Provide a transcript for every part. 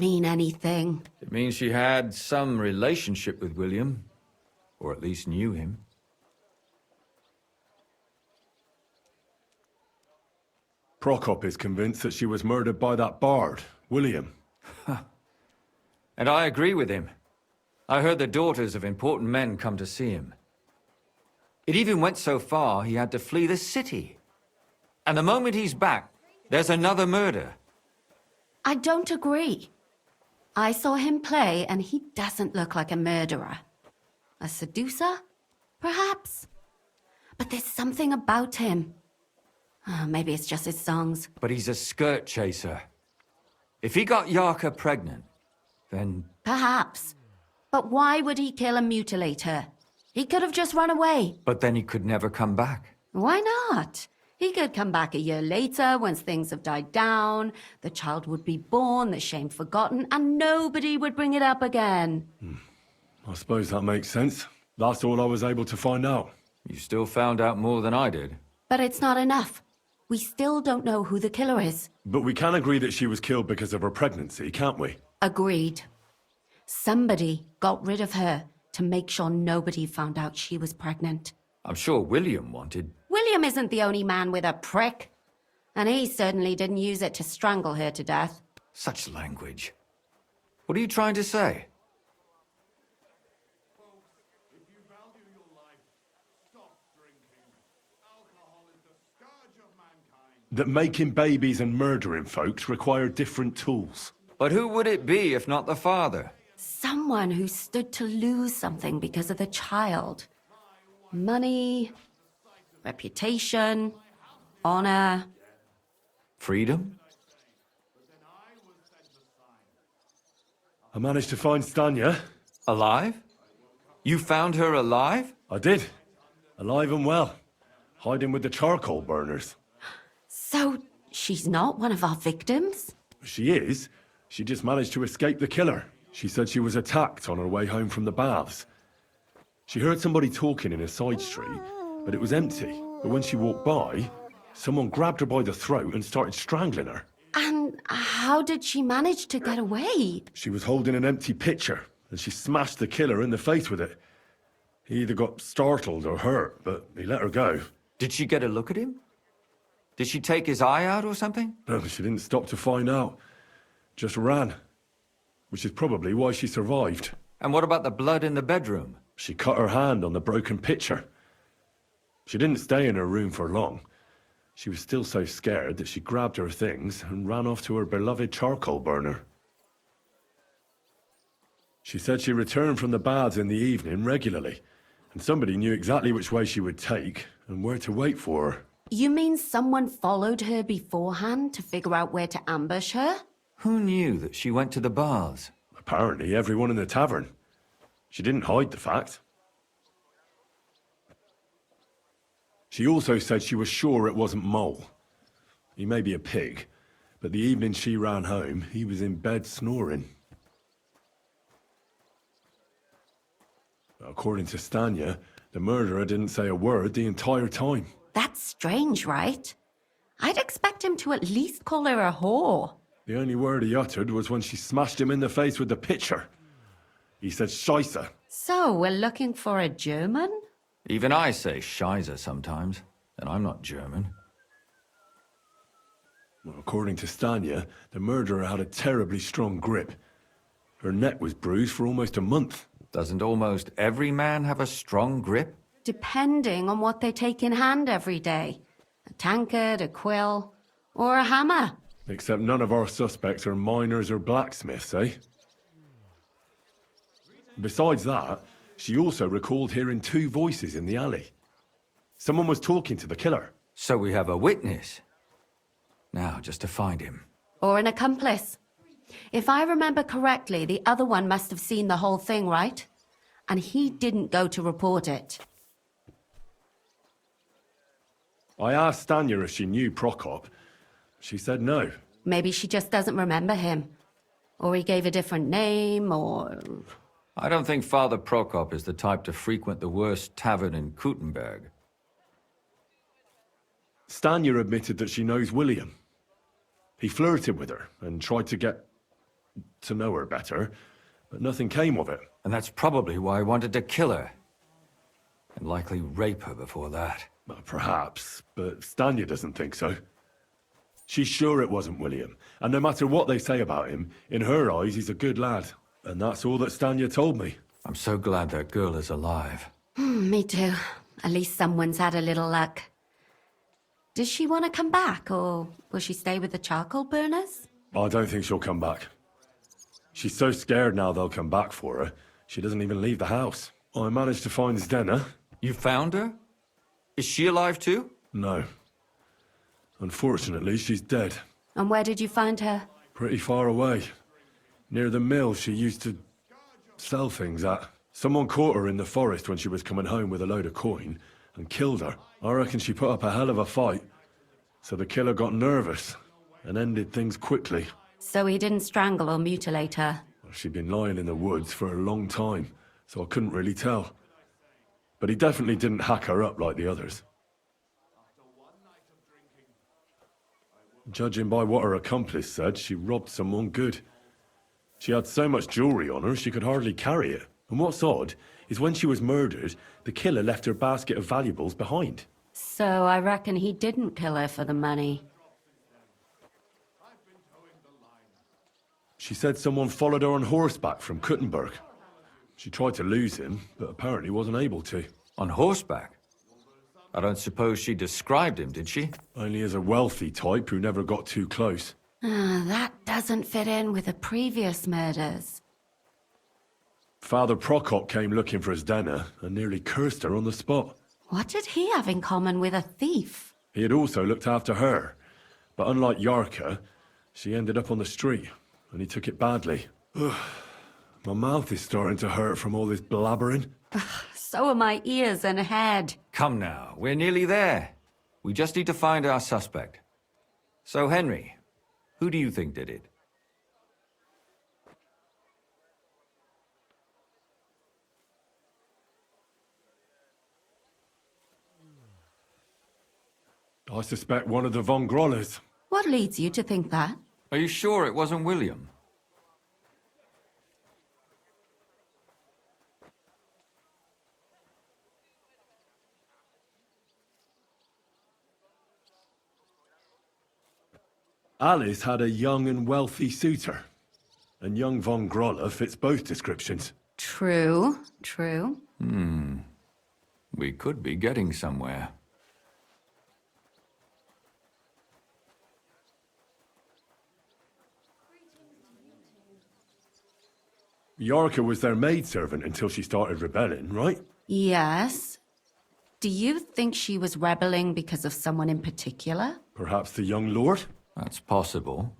mean anything. It means she had some relationship with William, or at least knew him. Prokop is convinced that she was murdered by that bard, William. And I agree with him. I heard the daughters of important men come to see him. It even went so far he had to flee the city. And the moment he's back, there's another murder. I don't agree. I saw him play, and he doesn't look like a murderer. A seducer? Perhaps. But there's something about him. Maybe it's just his songs. But he's a skirt chaser. If he got Yarka pregnant, then... Perhaps. But why would he kill and mutilate her? He could have just run away. But then he could never come back. Why not? He could come back a year later, once things have died down, the child would be born, the shame forgotten, and nobody would bring it up again. I suppose that makes sense. That's all I was able to find out. You still found out more than I did. But it's not enough. We still don't know who the killer is. But we can agree that she was killed because of her pregnancy, can't we? Agreed. Somebody got rid of her to make sure nobody found out she was pregnant. I'm sure William wanted... William isn't the only man with a prick. And he certainly didn't use it to strangle her to death. Such language. What are you trying to say? If you value your life, stop drinking. Alcohol is the scourge of mankind. That making babies and murdering folks require different tools. But who would it be if not the father? Someone who stood to lose something because of the child. Money, reputation, honor. Freedom? I managed to find Stanya. Alive? You found her alive? I did. Alive and well. Hiding with the charcoal burners. So, she's not one of our victims? She is. She just managed to escape the killer. She said she was attacked on her way home from the baths. She heard somebody talking in a side street, but it was empty. But when she walked by, someone grabbed her by the throat and started strangling her. And how did she manage to get away? She was holding an empty pitcher, and she smashed the killer in the face with it. He either got startled or hurt, but he let her go. Did she get a look at him? Did she take his eye out or something? No, she didn't stop to find out. Just ran. Which is probably why she survived. And what about the blood in the bedroom? She cut her hand on the broken pitcher. She didn't stay in her room for long. She was still so scared that she grabbed her things and ran off to her beloved charcoal burner. She said she returned from the baths in the evening regularly, and somebody knew exactly which way she would take and where to wait for her. You mean someone followed her beforehand to figure out where to ambush her? Who knew that she went to the baths? Apparently everyone in the tavern. She didn't hide the fact. She also said she was sure it wasn't Mole. He may be a pig, but the evening she ran home, he was in bed snoring. According to Stanya, the murderer didn't say a word the entire time. That's strange, right? I'd expect him to at least call her a whore. The only word he uttered was when she smashed him in the face with the pitcher. He said Scheisse. So, we're looking for a German? Even I say Scheiße sometimes, and I'm not German. Well, according to Stanya, the murderer had a terribly strong grip. Her neck was bruised for almost a month. Doesn't almost every man have a strong grip? Depending on what they take in hand every day. A tankard, a quill, or a hammer. Except none of our suspects are miners or blacksmiths, eh? Besides that, she also recalled hearing two voices in the alley. Someone was talking to the killer. So we have a witness. Now, just to find him. Or an accomplice. If I remember correctly, the other one must have seen the whole thing, right? And he didn't go to report it. I asked Stanya if she knew Prokop. She said no. Maybe she just doesn't remember him. Or he gave a different name, or... I don't think Father Prokop is the type to frequent the worst tavern in Kuttenberg. Stanya admitted that she knows William. He flirted with her and tried to get... to know her better, but nothing came of it. And that's probably why he wanted to kill her. And likely rape her before that. Well, perhaps, but Stanya doesn't think so. She's sure it wasn't William, and no matter what they say about him, in her eyes he's a good lad. And that's all that Stanya told me. I'm so glad that girl is alive. Me too. At least someone's had a little luck. Does she want to come back, or will she stay with the charcoal burners? I don't think she'll come back. She's so scared now they'll come back for her, she doesn't even leave the house. I managed to find Zdena. You found her? Is she alive too? No. Unfortunately, she's dead. And where did you find her? Pretty far away. Near the mill she used to sell things at. Someone caught her in the forest when she was coming home with a load of coin and killed her. I reckon she put up a hell of a fight. So the killer got nervous and ended things quickly. So he didn't strangle or mutilate her? She'd been lying in the woods for a long time, so I couldn't really tell. But he definitely didn't hack her up like the others. Judging by what her accomplice said, she robbed someone good. She had so much jewelry on her, she could hardly carry it. And what's odd is when she was murdered, the killer left her basket of valuables behind. So I reckon he didn't kill her for the money. She said someone followed her on horseback from Kuttenberg. She tried to lose him, but apparently wasn't able to. On horseback? I don't suppose she described him, did she? Only as a wealthy type who never got too close. That doesn't fit in with the previous murders. Father Prokop came looking for Zdena and nearly cursed her on the spot. What did he have in common with a thief? He had also looked after her, but unlike Yarka, she ended up on the street, and he took it badly. Ugh. My mouth is starting to hurt from all this blabbering. So are my ears and head. Come now, we're nearly there. We just need to find our suspect. So, Henry, who do you think did it? I suspect one of the Von Grollers. What leads you to think that? Are you sure it wasn't William? Alice had a young and wealthy suitor, and young Von Groller fits both descriptions. True, true. We could be getting somewhere. Yarka was their maidservant until she started rebelling, right? Yes. Do you think she was rebelling because of someone in particular? Perhaps the young lord? That's possible.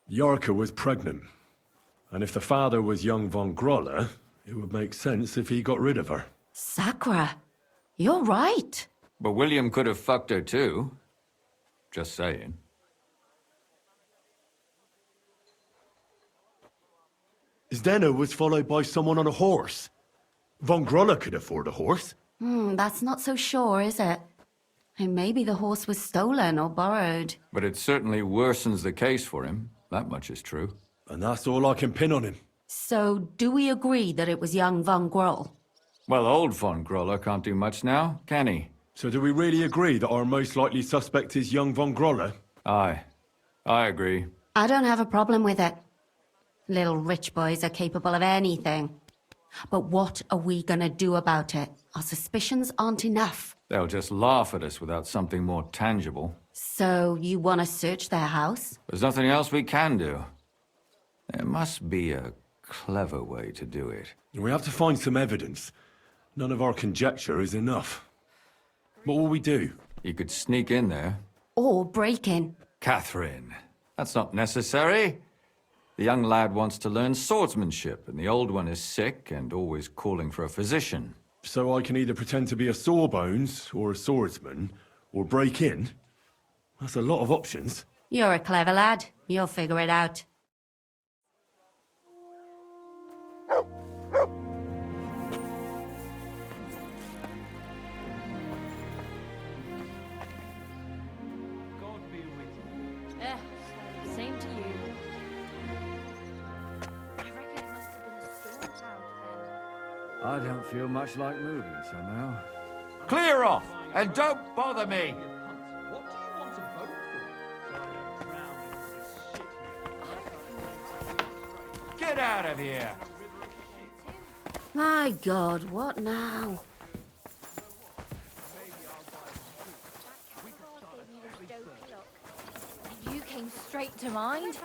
Yarka was pregnant, and if the father was young Von Groller, it would make sense if he got rid of her. Sakura, you're right. But William could have fucked her too. Just saying. Zdena was followed by someone on a horse. Von Groller could afford a horse. That's not so sure, is it? And maybe the horse was stolen or borrowed. But it certainly worsens the case for him. That much is true. And that's all I can pin on him. So, do we agree that it was young Von Groll? Well, old Von Groller can't do much now, can he? So do we really agree that our most likely suspect is young Von Groller? Aye. I agree. I don't have a problem with it. Little rich boys are capable of anything. But what are we gonna do about it? Our suspicions aren't enough. They'll just laugh at us without something more tangible. So, you wanna search their house? There's nothing else we can do. There must be a clever way to do it. We have to find some evidence. None of our conjecture is enough. What will we do? You could sneak in there. Or break in? Catherine, that's not necessary. The young lad wants to learn swordsmanship, and the old one is sick and always calling for a physician. So I can either pretend to be a sawbones, or a swordsman, or break in? That's a lot of options. You're a clever lad. You'll figure it out. God I don't feel much like moving somehow. Clear off, and don't bother me! What do you want to vote for? Get out of here! My God, what now? You came straight to mind.